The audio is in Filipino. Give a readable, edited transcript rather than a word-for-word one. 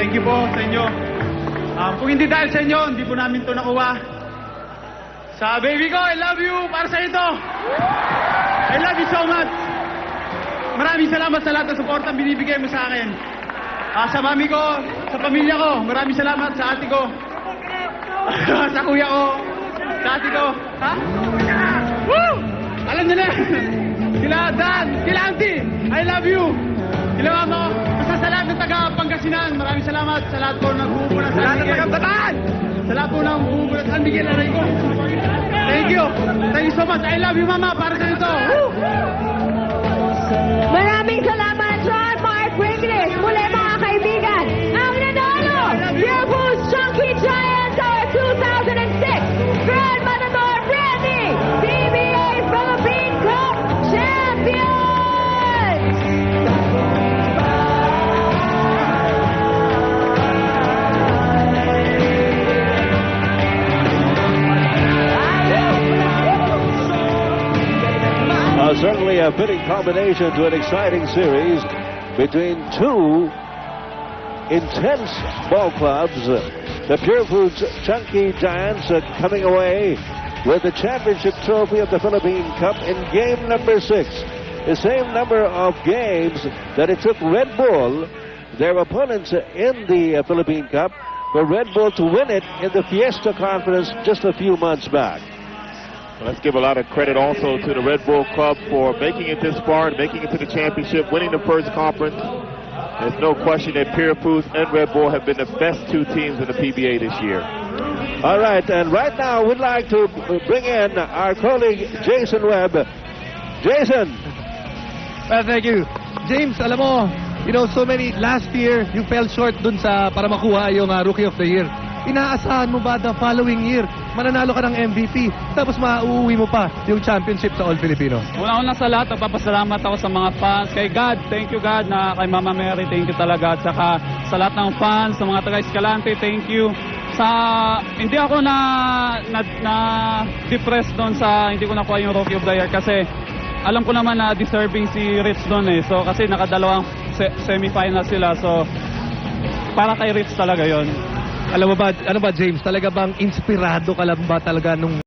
thank you po sa inyo. Kung hindi dahil sa inyo, hindi po namin ito nakuha. Sa baby ko, I love you. Para sa ito. I love you so much. Maraming salamat sa lahat ng support ang binibigay mo sa akin. Sa mami ko, sa pamilya ko, maraming salamat sa ate ko. Sa kuya ko, sa ate ko. Ha? Woo! Alam nyo na. Sila Dan, sila auntie, I love you. Sila mo, sa lahat ng taga Pangasinan, maraming salamat sa lahat po ng bumubuo ng San Miguel. Sa lahat po ng bumubuo ng San Miguel, aray ko. Thank you. Thank you so much. I love you, Mama, para sa ito. Woo! Maraming salamat, John Mark Brinkley. Muli mga kaibigan, ang nanalo, Pure Foods Chunky Giants Hour 2006 Grand Matador Brandy PBA Philippine Cup Champions! Certainly a fitting combination to an exciting series between two intense ball clubs. The Pure Foods Chunky Giants coming away with the championship trophy of the Philippine Cup in game number 6. The same number of games that it took Red Bull, their opponents in the Philippine Cup, for Red Bull to win it in the Fiesta Conference just a few months back. Let's give a lot of credit also to the Red Bull Club for making it this far and making it to the championship, winning the first conference. There's no question that Pure Foods and Red Bull have been the best two teams in the PBA this year. All right, and right now we'd like to bring in our colleague Jason Webb. Jason! Well, thank you. James, alam mo, so many, last year, you fell short dun para makuha yung Rookie of the Year. Inaasahan mo ba the following year, mananalo ka ng MVP, tapos mauuwi mo pa yung championship sa All Filipino? Una-una sa lahat, nagpapasalamat ako sa mga fans. Kay God, thank you God, na kay Mama Mary, thank you talaga. At saka sa lahat ng fans, sa mga taga-Escalante, thank you. Hindi ako na-depressed doon sa hindi ko nakuha yung Rookie of the Year kasi alam ko naman na deserving si Rich doon eh. So kasi nakadalawang semifinal sila. So para kay Rich talaga yon. Alam mo ba, ano ba James, talaga bang inspirado ka lang ba talaga nung